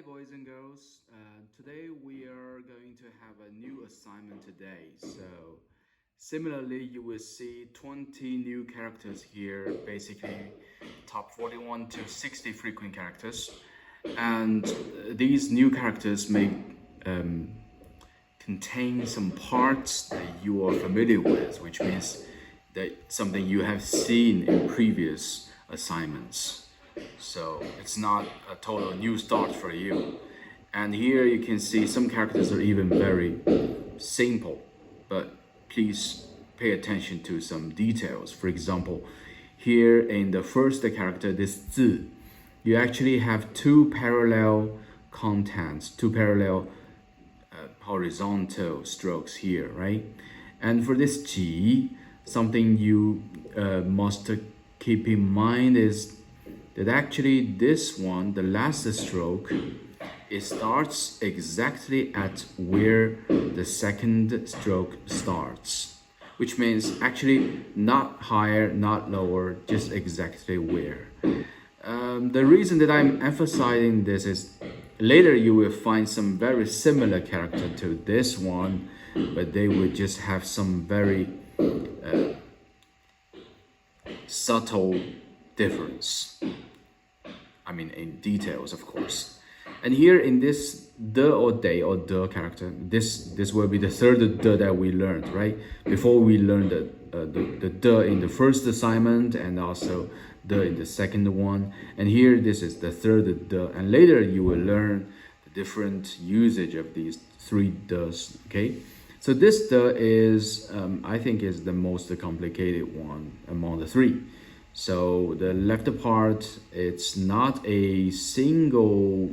boys and girls. Today we are going to have a new assignment today. So, similarly, you will see 20 new characters here, basically top 41 to 60 frequent characters. And these new characters may contain some parts that you are familiar with, which means that something you have seen in previous assignments. So it's not a total new start for you. And here you can see some characters are even very simple, but please pay attention to some details. For example, here in the first character, this 字, you actually have two parallel contents, two parallel horizontal strokes here, right? And for this 几, something you must keep in mind is that actually this one, the last stroke, it starts exactly at where the second stroke starts, which means actually not higher, not lower, just exactly where. The reason that I'm emphasizing this is later you will find some very similar character to this one, but they would just have some very subtle difference. I mean, in details, of course. And here in this the or they or the character, this will be the third the that we learned, right? Before we learned the in the first assignment and also the in the second one. And here this is the third the, and later you will learn the different usage of these three does. Okay, so this the is I think is the most complicated one among the three. So the left part, it's not a single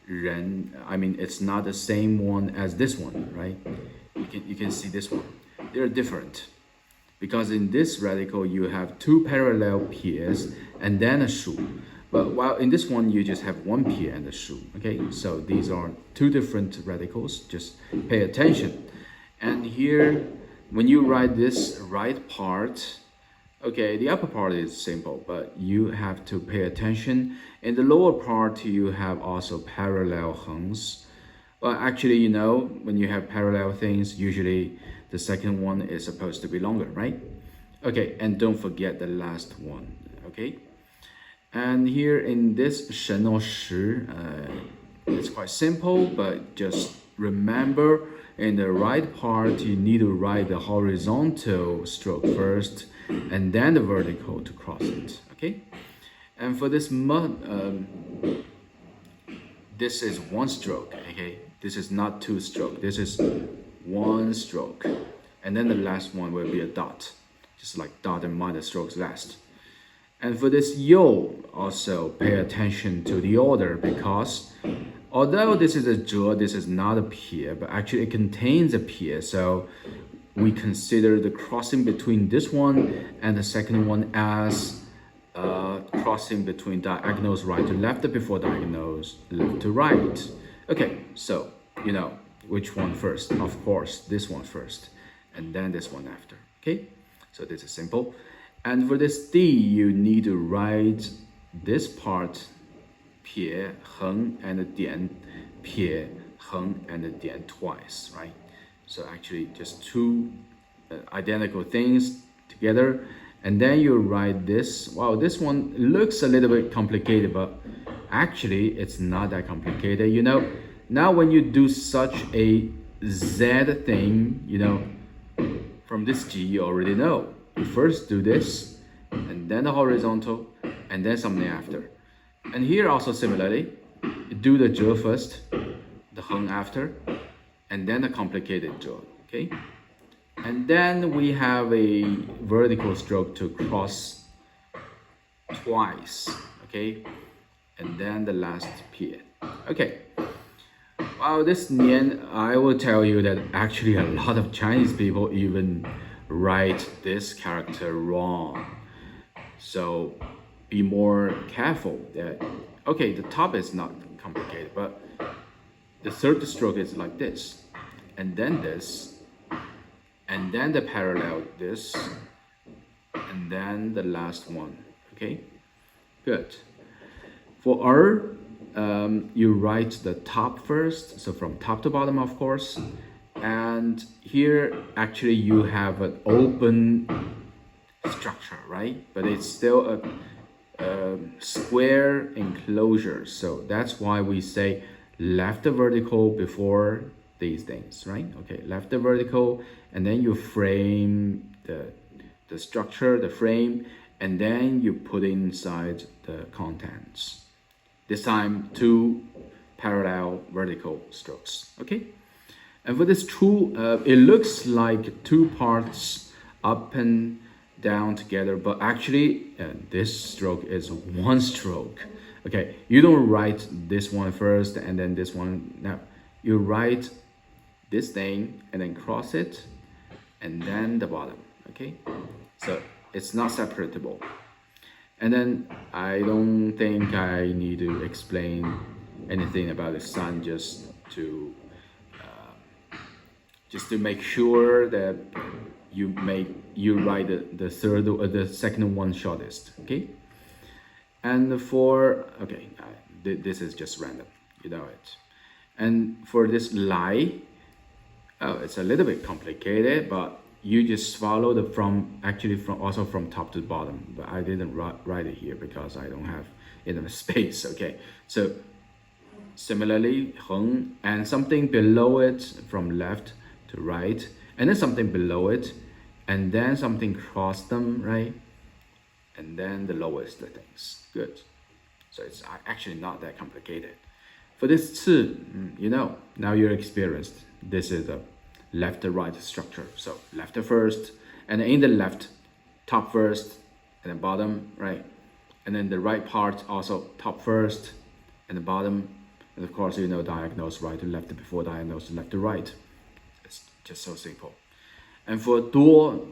人, I mean, it's not the same one as this one, right? You can see this one. They're different. Because in this radical, you have two parallel pairs and then a 数. But while in this one, you just have one pair and a 数, okay? So these are two different radicals. Just pay attention. And here, when you write this right part, okay, the upper part is simple, but you have to pay attention. In the lower part, you have also parallel 横s. Well, actually, you know, when you have parallel things, usually the second one is supposed to be longer, right? Okay, and don't forget the last one, okay? And here in this 神 or 时, it's quite simple, but just remember in the right part, you need to write the horizontal stroke first and then the vertical to cross it, okay? And for this this is one stroke, okay? This is not two stroke, this is one stroke. And then the last one will be a dot, just like dot and minus strokes last. And for this yo, also pay attention to the order because although this is a 折, this is not a 撇, but actually it contains a 撇, so we consider the crossing between this one and the second one as crossing between diagonals right to left before diagonals left to right. Okay, so you know which one first. Of course, this one first, and then this one after. Okay, so this is simple. And for this D, you need to write this part 撇 横 and 点 撇 横 and 点 twice, right? So actually just two identical things together. And then you write this. Wow, this one looks a little bit complicated, but actually it's not that complicated. You know, now when you do such a Z thing, you know, from this G, you already know. You first do this, and then the horizontal, and then something after. And here also similarly, you do the 折 first, the 横 after, and then the complicated 折, okay? And then we have a vertical stroke to cross twice, okay? And then the last 撇. Okay. Wow, this 年, I will tell you that actually a lot of Chinese people even write this character wrong. So be more careful that, okay, the top is not complicated, but the third stroke is like this, and then this, and then the parallel this, and then the last one, okay? Good. For you write the top first, so from top to bottom, of course. And here, actually, you have an open structure, right? But it's still a square enclosure. So that's why we say left the vertical before these things, right? Okay, left the vertical, and then you frame the structure, the frame, and then you put inside the contents. This time, 2 parallel vertical strokes, okay? And for this tool, it looks like 2 parts up and down together, but actually this stroke is 1 stroke. Okay, you don't write this one first and then this one. Now you write this thing and then cross it and then the bottom. Okay, so it's not separatable. And then I don't think I need to explain anything about the sun, just to make sure that you write the third or the second one shortest. Okay, and for this is just random, you know it. And for this lie, it's a little bit complicated, but you just follow the from top to bottom. But I didn't write it here because I don't have enough space. Okay, so similarly, 横 and something below it from left to right, and then something below it, and then something cross them, right? And then the lowest things. Good. So it's actually not that complicated. For this 次, you know, now you're experienced. This is a left to right structure. So left to first, and in the left, top first, and then bottom, right? And then the right part also top first, and the bottom. And of course, you know, diagonals right to left before diagonals left to right. It's just so simple. And for 多,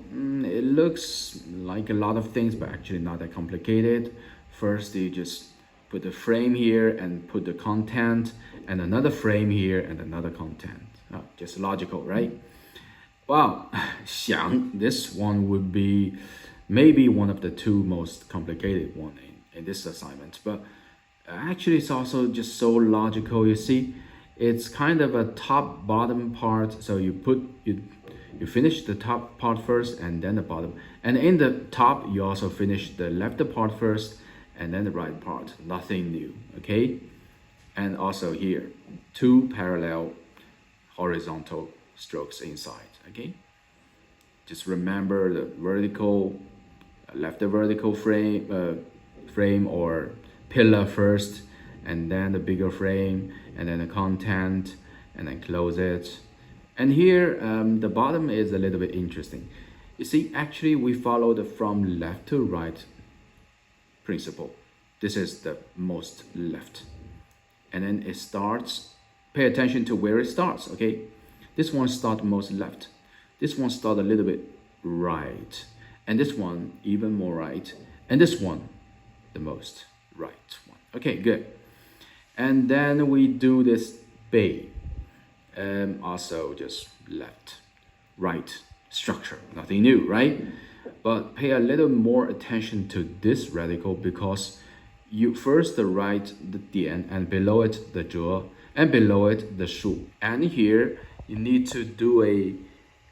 it looks like a lot of things, but actually not that complicated. First, you just put the frame here and put the content, and another frame here and another content. Just logical, right? Wow, 想, this one would be maybe one of the 2 most complicated one in this assignment, but actually it's also just so logical. You see, it's kind of a top bottom part, so you finish the top part first and then the bottom, and in the top you also finish the left part first and then the right part. Nothing new, okay? And also here, 2 parallel horizontal strokes inside, okay? Just remember the vertical, left the vertical frame or pillar first, and then the bigger frame, and then the content, and then close it. And here, the bottom is a little bit interesting. You see, actually, we follow the from left to right principle. This is the most left. And then it starts, pay attention to where it starts, okay? This one starts most left. This one starts a little bit right. And this one, even more right. And this one, the most right one. Okay, good. And then we do this 背. Also just left, right structure, nothing new, right? But pay a little more attention to this radical, because you first write the 点 and below it the 折 and below it the 竖. And here you need to do a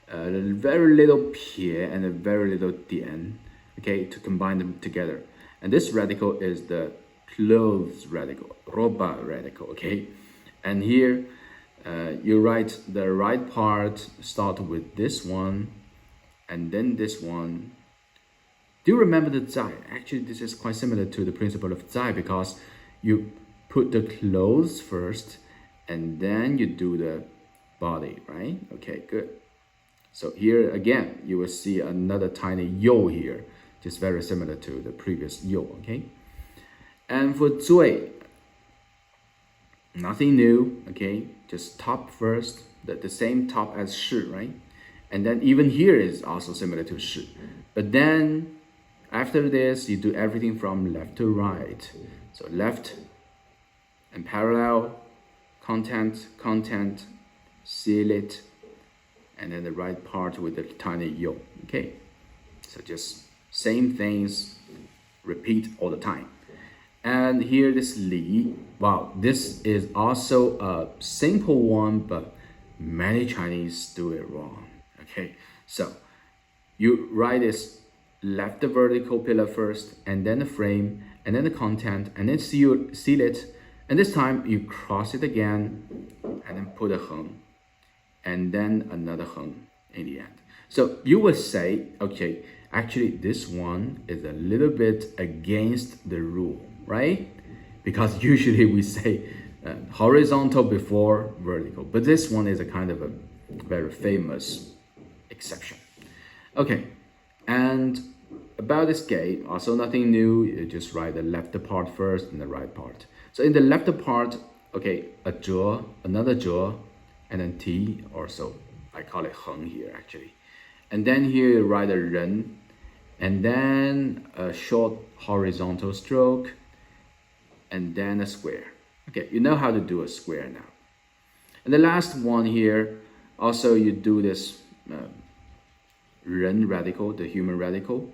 very little 撇 and a very little 点, okay, to combine them together. And this radical is the clothes radical, roba radical, okay? And here you write the right part, start with this one, and then this one. Do you remember the 在? Actually, this is quite similar to the principle of 在, because you put the clothes first, and then you do the body, right? Okay, good. So here again, you will see another tiny 右 here, just very similar to the previous 右, okay? And for 最, nothing new, okay? Just top first, the same top as 是, right? And then even here is also similar to 是. But then after this, you do everything from left to right. So left and parallel, content, seal it, and then the right part with the tiny 右. Okay, so just same things, repeat all the time. And here this li, wow, this is also a simple one, but many Chinese do it wrong. Okay, so you write this left the vertical pillar first, and then the frame, and then the content, and then seal it. And this time you cross it again, and then put a heng, and then another heng in the end. So you will say, okay, actually this one is a little bit against the rule, right? Because usually we say horizontal before vertical, but this one is a kind of a very famous exception. Okay, and about this gate, also nothing new. You just write the left part first and the right part. So in the left part, okay, a zhe, another zhe, and then T, or so I call it heng here actually. And then here you write a ren, and then a short horizontal stroke, and then a square. Okay, you know how to do a square now. And the last one here, also you do this ren radical, the human radical,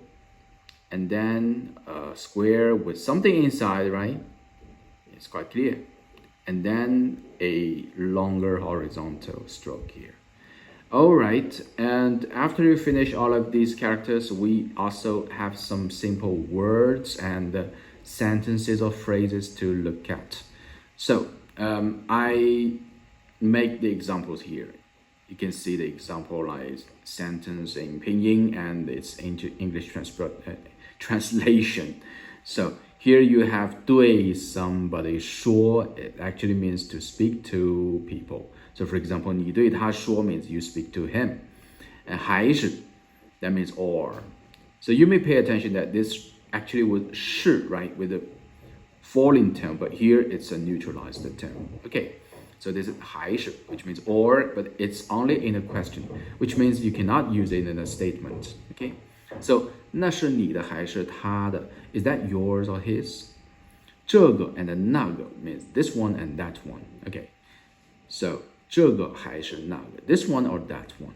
and then a square with something inside, right? It's quite clear. And then a longer horizontal stroke here. All right, and after you finish all of these characters, we also have some simple words and sentences or phrases to look at. So I make the examples here. You can see the example like sentence in pinyin and its English translation. So here you have 对 somebody 说. It actually means to speak to people. So for example, 你对他说 means you speak to him. And 还是, that means or. So you may pay attention that this actually was 是, right, with a falling tone, but here it's a neutralized tone. Okay, so this is 还是, which means or, but it's only in a question, which means you cannot use it in a statement. Okay, so 那是你的还是他的? Is that yours or his? 这个 and 那个 means this one and that one. Okay, so 这个还是那个, this one or that one.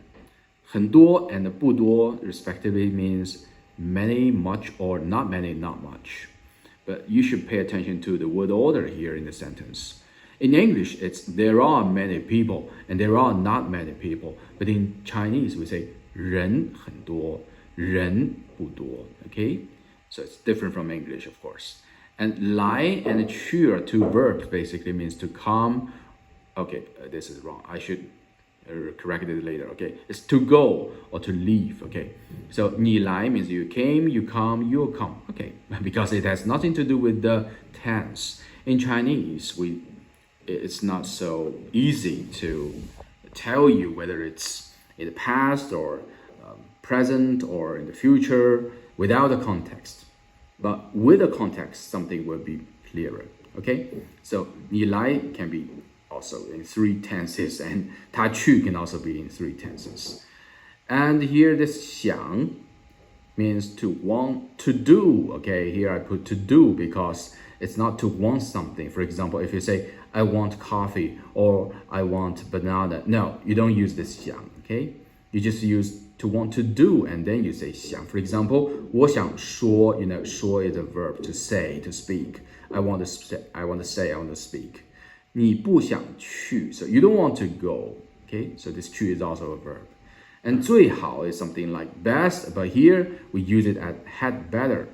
很多 and 不多 respectively means many, much, or not many, not much. But you should pay attention to the word order here in the sentence. In English, it's there are many people and there are not many people. But in Chinese, we say 人很多,人不多. Okay? So it's different from English, of course. And 来 and 去 are two verbs, basically means to come. Okay, this is wrong. I should correct it later. Okay, it's to go or to leave. Okay, so 你来 means you came, you come, you'll come. Okay, because it has nothing to do with the tense. In Chinese, it's not so easy to tell you whether it's in the past or present or in the future without a context. But with a context, something will be clearer. Okay, so 你来 can be also in three tenses, and 他去 can also be in three tenses. And here this 想 means to want to do. Okay, here I put to do because it's not to want something. For example, if you say I want coffee or I want banana, no, you don't use this 想. Okay, you just use to want to do and then you say 想. For example, 我想说, you know, 说 is a verb to say, to speak. I want to say, I want to speak. 你不想去, so you don't want to go. Okay, so this 去 is also a verb. And 最好 is something like best, but here we use it as had better.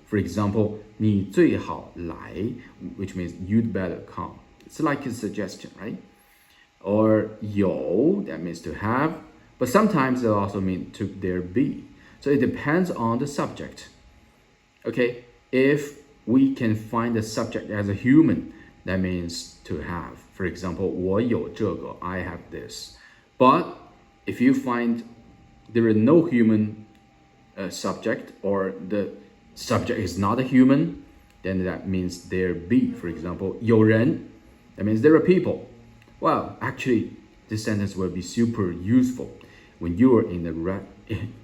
For example, 你最好来, which means you'd better come. It's like a suggestion, right? Or 有, that means to have, but sometimes it also means to there be. So it depends on the subject. Okay, if we can find the subject as a human, that means to have. For example, 我有这个, I have this. But if you find there is no human subject or the subject is not a human, then that means there be. For example, 有人, that means there are people. Well, actually, this sentence will be super useful when you are in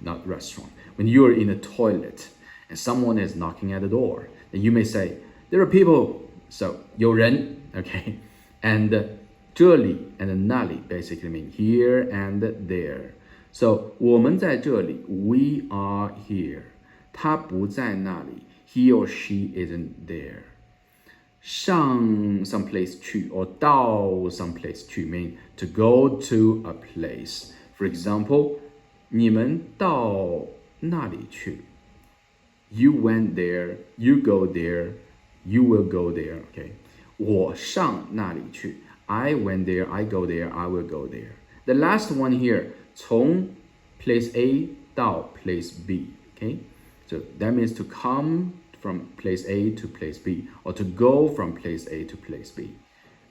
not restaurant, when you are in a toilet and someone is knocking at the door. Then you may say, there are people. So 有人, okay, and 这里 and 那里 basically mean here and there. So 我们在这里, we are here. 他不在那里, he or she isn't there. 上 someplace 去 or 到 someplace 去 mean to go to a place. For example, 你们到那里去 You went there, you go there, you will go there, okay? 我上那里去 I went there, I go there, I will go there. The last one here, 从 place A 到 place B, okay? So that means to come from place A to place B, or to go from place A to place B.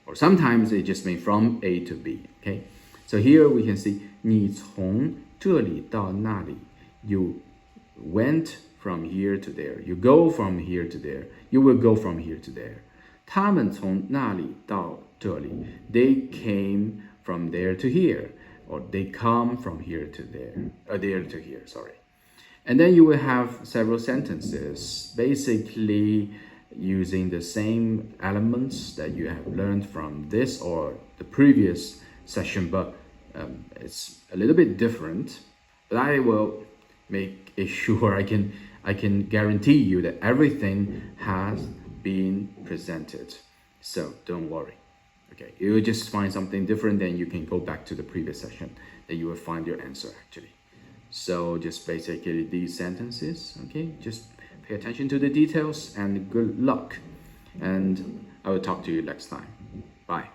Or sometimes it just means from A to B, okay? So here we can see 你从这里到那里 You went from here to there. You go from here to there. You will go from here to there. 他们从那里到这里 They came from there to here. Or they come from here to there. There to here, sorry. And then you will have several sentences, basically using the same elements that you have learned from this or the previous session, but it's a little bit different. But I will make it sure I can guarantee you that everything has been presented. So don't worry. Okay, you will just find something different, then you can go back to the previous session, then you will find your answer actually. So just basically these sentences, okay? Just pay attention to the details and good luck. And I will talk to you next time. Bye.